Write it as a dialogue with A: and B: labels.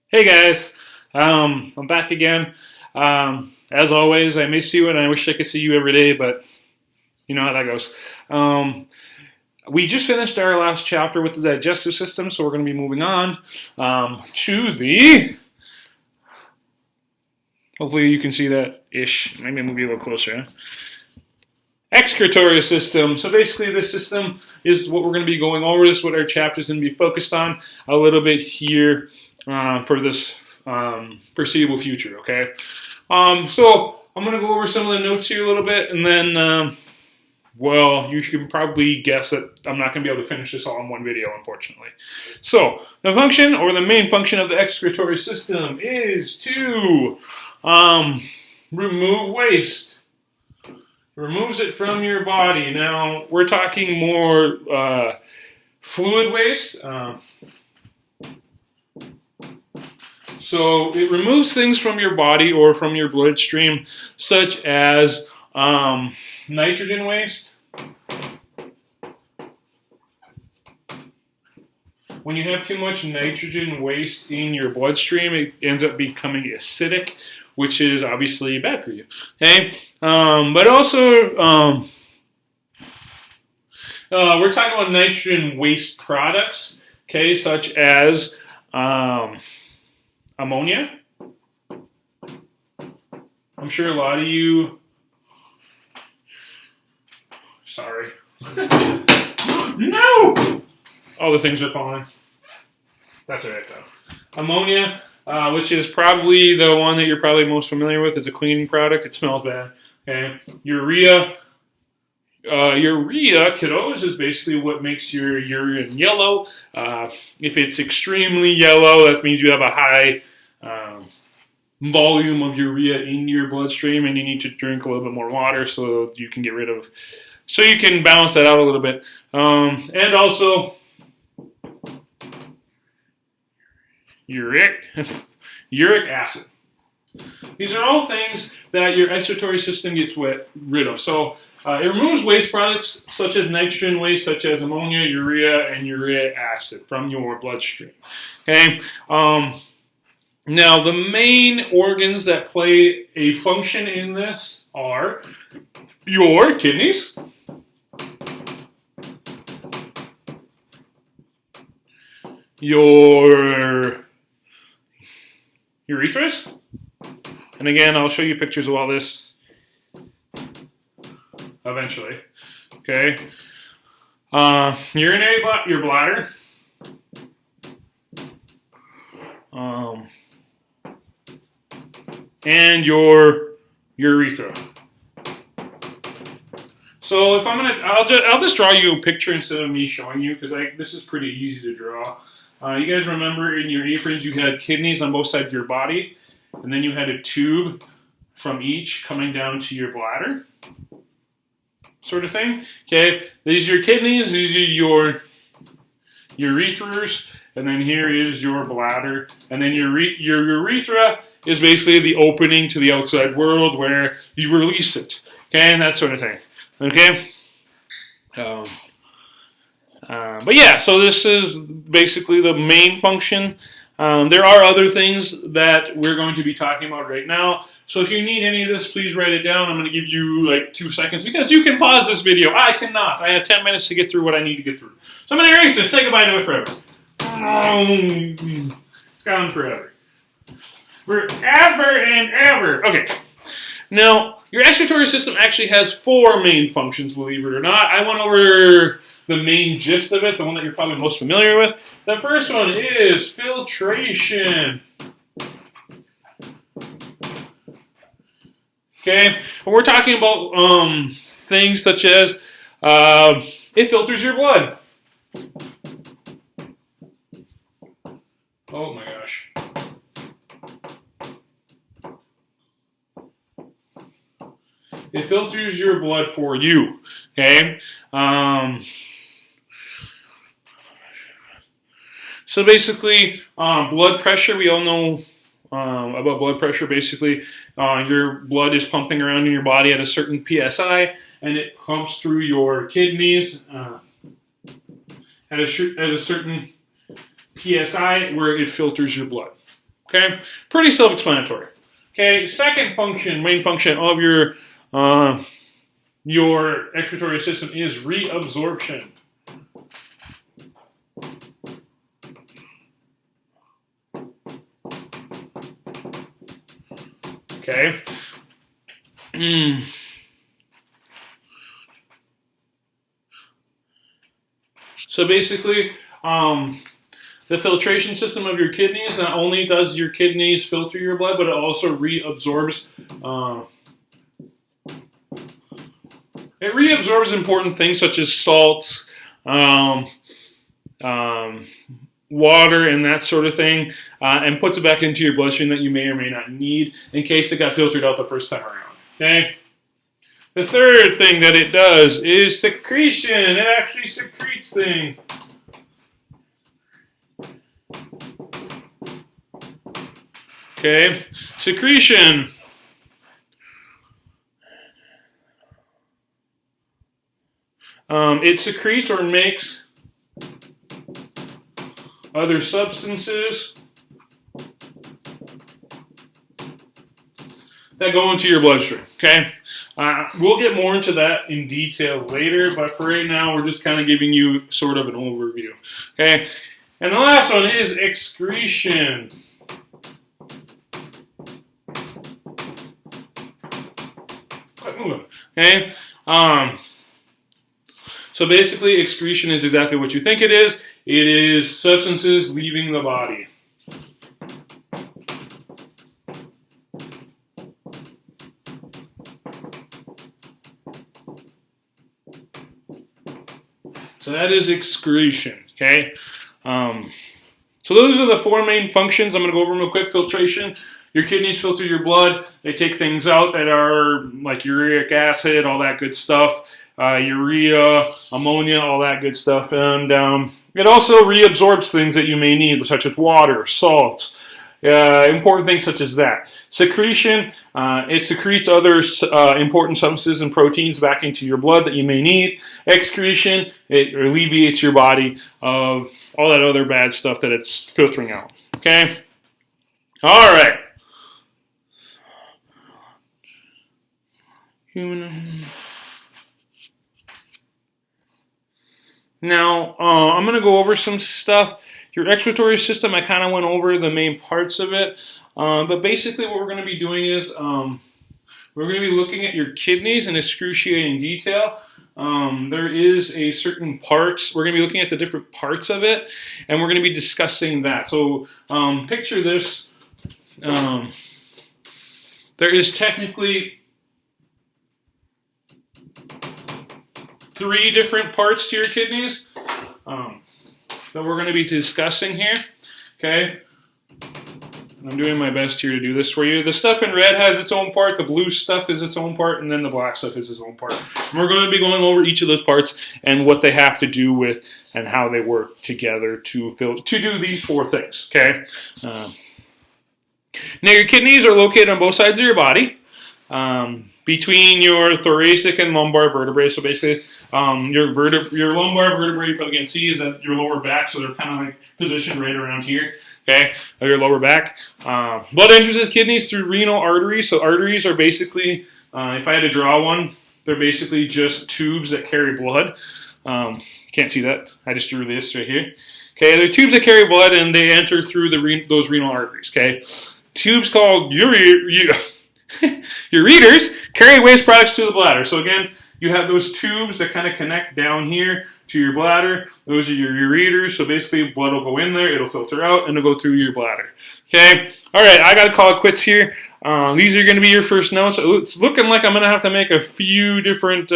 A: Hey guys, I'm back again. As always, I miss you and I wish I could see you every day, but you know how that goes. Um, we just finished our last chapter with the digestive system, so we're going to be moving on to the. Hopefully, you can see that ish. Maybe move you a little closer. Excretory system. So basically, this system is what we're going to be going over. This is what our chapter is going to be focused on a little bit here for this foreseeable future. Okay. So I'm going to go over some of the notes here a little bit, and then, well, you can probably guess that I'm not going to be able to finish this all in one video, unfortunately. So the function, or the main function of the excretory system, is to remove waste. Removes it from your body. Now, we're talking more fluid waste. So it removes things from your body or from your bloodstream, such as nitrogen waste. When you have too much nitrogen waste in your bloodstream, it ends up becoming acidic, which is obviously bad for you. Okay, but also we're talking about nitrogen waste products. Okay, such as ammonia. I'm sure a lot of you. Sorry. No. All the things are falling. That's all right though. Ammonia. Which is probably the one that you're probably most familiar with. It's a cleaning product. It smells bad. Okay. Urea. Urea, kiddos, is basically what makes your urine yellow. If it's extremely yellow, that means you have a high volume of urea in your bloodstream, and you need to drink a little bit more water so you can get rid of. So you can balance that out a little bit, and also. Uric acid. These are all things that your excretory system gets rid of. So it removes waste products such as nitrogen waste, such as ammonia, urea, and uric acid from your bloodstream. Okay. Now the main organs that play a function in this are your kidneys, your urethras, and again, I'll show you pictures of all this eventually. Okay, urinary your bladder, and your urethra. So if I'll just draw you a picture instead of me showing you because this is pretty easy to draw. You guys remember in your aprons you had kidneys on both sides of your body, and then you had a tube from each coming down to your bladder, sort of thing. Okay, these are your kidneys, these are your urethras, and then here is your bladder, and then your urethra is basically the opening to the outside world where you release it. Okay, and that sort of thing. Okay. But yeah, so this is basically the main function. There are other things that we're going to be talking about right now. So if you need any of this, please write it down. I'm going to give you like 2 seconds because you can pause this video. I cannot. I have 10 minutes to get through what I need to get through. So I'm going to erase this. Say goodbye to it forever. It's gone forever. Forever and ever. Okay. Now, your excretory system actually has 4 main functions, believe it or not. I went over the main gist of it, the one that you're probably most familiar with. The first one is filtration. Okay, and we're talking about things such as it filters your blood. Oh my gosh. It filters your blood for you. Okay. So basically, blood pressure, we all know about blood pressure. Basically, your blood is pumping around in your body at a certain PSI, and it pumps through your kidneys at a certain PSI where it filters your blood. Okay, pretty self-explanatory. Okay, second function, main function of your excretory system is reabsorption. Okay. So basically, the filtration system of your kidneys, not only does your kidneys filter your blood, but it also reabsorbs. It reabsorbs important things such as salts, water, and that sort of thing, and puts it back into your bloodstream that you may or may not need in case it got filtered out the first time around. Okay. The third thing that it does is secretion. It actually secretes things. Okay, secretion. It secretes or makes other substances that go into your bloodstream. Okay, we'll get more into that in detail later, but for right now, we're just kind of giving you sort of an overview. Okay, and the last one is excretion. Okay, so basically, excretion is exactly what you think it is. It is substances leaving the body. So that is excretion, okay? So those are the four main functions. I'm going to go over them real quick. Filtration. Your kidneys filter your blood. They take things out that are like uric acid, all that good stuff. Urea, ammonia, all that good stuff. And it also reabsorbs things that you may need, such as water, salts, important things such as that. Secretion, it secretes other important substances and proteins back into your blood that you may need. Excretion, it alleviates your body of all that other bad stuff that it's filtering out. Okay? All right. Now, I'm going to go over some stuff. Your excretory system, I kind of went over the main parts of it. But basically what we're going to be doing is we're going to be looking at your kidneys in excruciating detail. There is a certain parts. We're going to be looking at the different parts of it, and we're going to be discussing that. So picture this. There is technically 3 different parts to your kidneys that we're going to be discussing here. Okay, I'm doing my best here to do this for you. The stuff in red has its own part, the blue stuff is its own part, and then the black stuff is its own part. And we're going to be going over each of those parts and what they have to do with and how they work together to do these 4 things. Okay. Now your kidneys are located on both sides of your body. Between your thoracic and lumbar vertebrae. So basically, your lumbar vertebrae you probably can't see is at your lower back, so they're kind of like positioned right around here. Okay, your lower back. Blood enters the kidneys through renal arteries. So arteries are basically, if I had to draw one, they're basically just tubes that carry blood. Can't see that. I just drew this right here. Okay, they're tubes that carry blood, and they enter through those renal arteries. Okay, tubes called ureters carry waste products to the bladder. So again, you have those tubes that kind of connect down here to your bladder. Those are your ureters. So basically, blood will go in there, it'll filter out, and it'll go through your bladder. Okay. All right, I got to call it quits here. These are going to be your first notes. It's looking like I'm going to have to make a few different